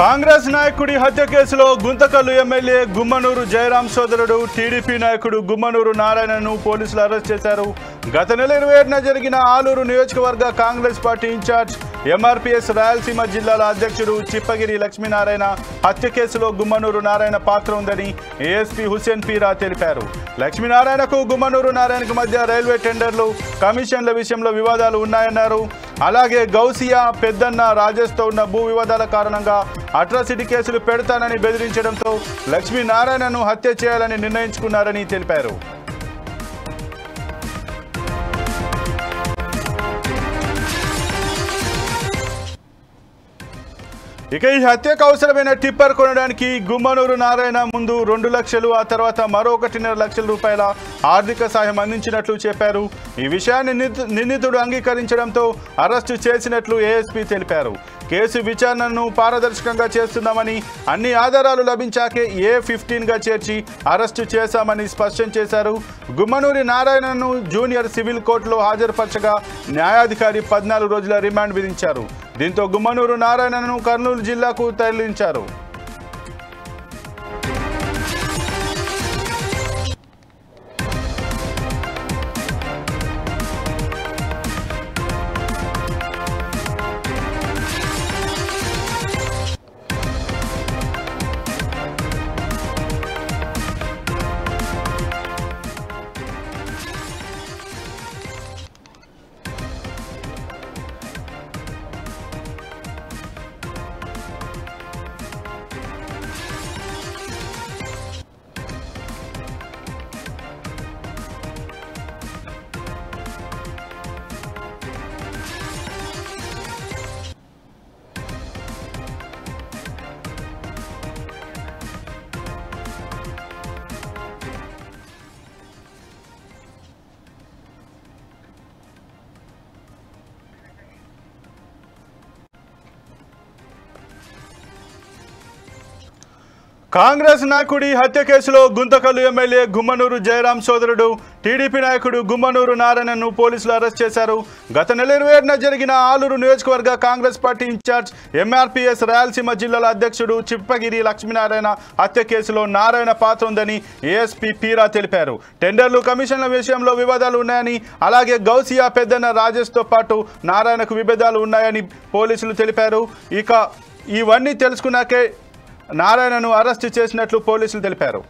కాంగ్రెస్ నాయకుడి హత్య కేసులో గుంతకల్లు ఎమ్మెల్యే గుమ్మనూరు జయరాం సోదరుడు టీడీపీ నాయకుడు గుమ్మనూరు నారాయణను పోలీసులు అరెస్ట్ చేశారు. గత నెల 27న జరిగిన ఆలూరు నియోజకవర్గ Congress party incharge MRPS Rayalaseema జిల్లాల అధ్యక్షుడు చిప్పగిరి లక్ష్మీనారాయణ హత్య కేసులో గుమ్మనూరు నారాయణ పాత్ర ఉందని ఏఎస్పీ హుసేన్ పీరా తెలిపారు. లక్ష్మీనారాయణకు గుమ్మనూరు నారాయణకు మధ్య రైల్వే టెండర్లు కమిషన్ల విషయంలో వివాదాలు ఉన్నాయన్నారు. అలాగే గౌసియా పెద్దన్న రాజేష్తో ఉన్న భూ వివాదాల కారణంగా అట్రాసిటీ కేసులు పెడతానని బెదిరించడంతో లక్ష్మీనారాయణను హత్య చేయాలని నిర్ణయించుకున్నారని తెలిపారు. ఇక ఈ హత్యకు అవసరమైన టిప్పర్ కొనడానికి గుమ్మనూరు నారాయణ ముందు 2 లక్షలు, ఆ తర్వాత మరో 1.5 లక్షల రూపాయల ఆర్థిక సాయం అందించినట్లు చెప్పారు. ఈ విషయాన్ని నిందితుడు అంగీకరించడంతో అరెస్టు చేసినట్లు ఏఎస్పీ తెలిపారు. కేసు విచారణను పారదర్శకంగా చేస్తున్నామని, అన్ని ఆధారాలు లభించాకే A15గా చేర్చి అరెస్టు చేశామని స్పష్టం చేశారు. గుమ్మనూరి నారాయణను జూనియర్ సివిల్ కోర్టులో హాజరుపరచగా న్యాయాధికారి 14 రోజుల రిమాండ్ విధించారు. దీంతో గుమ్మనూరు నారాయణను కర్నూలు జిల్లాకు తరలించారు. కాంగ్రెస్ నాయకుడి హత్య కేసులో గుంతకల్లు ఎమ్మెల్యే గుమ్మనూరు జయరాం సోదరుడు టీడీపీ నాయకుడు గుమ్మనూరు నారాయణను పోలీసులు అరెస్ట్ చేశారు. గత నెల 27న జరిగిన ఆలూరు నియోజకవర్గ Congress party incharge MRPS Rayalaseema జిల్లాల అధ్యక్షుడు చిప్పగిరి లక్ష్మీనారాయణ హత్య కేసులో నారాయణ పాత్ర ఉందని ఏఎస్పీ పీరా తెలిపారు. టెండర్లు కమిషన్ల విషయంలో వివాదాలు ఉన్నాయని, అలాగే గౌసియా పెద్దన్న రాజేష్తో పాటు నారాయణకు విభేదాలు ఉన్నాయని పోలీసులు తెలిపారు. ఇక ఇవన్నీ తెలుసుకున్నాకే నారాయణను అరెస్టు చేసినట్లు పోలీసులు తెలిపారు.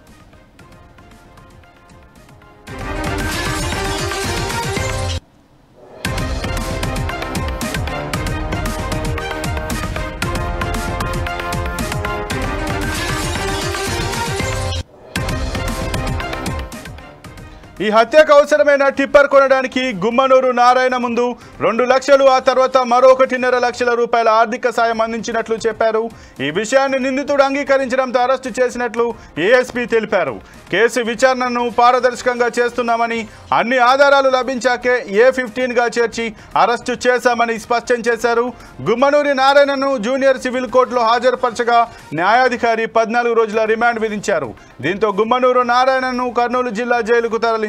ఈ హత్యకు అవసరమైన టిప్పర్ కొనడానికి గుమ్మనూరు నారాయణ ముందు 2 లక్షలు, ఆ తర్వాత మరో 1.5 లక్షల రూపాయల ఆర్థిక సాయం అందించినట్లు చెప్పారు. ఈ విషయాన్ని నిందితుడు అంగీకరించడంతో అరెస్టు చేసినట్లు ఏఎస్పీ తెలిపారు. కేసు విచారణను పారదర్శకంగా చేస్తున్నామని, అన్ని ఆధారాలు లభించాకే A15గా చేర్చి అరెస్టు చేశామని స్పష్టం చేశారు. గుమ్మనూరి నారాయణను జూనియర్ సివిల్ కోర్టులో హాజరుపరచగా న్యాయాధికారి 14 రోజుల రిమాండ్ విధించారు. దీంతో గుమ్మనూరు నారాయణను కర్నూలు జిల్లా జైలుకు తరలించారు.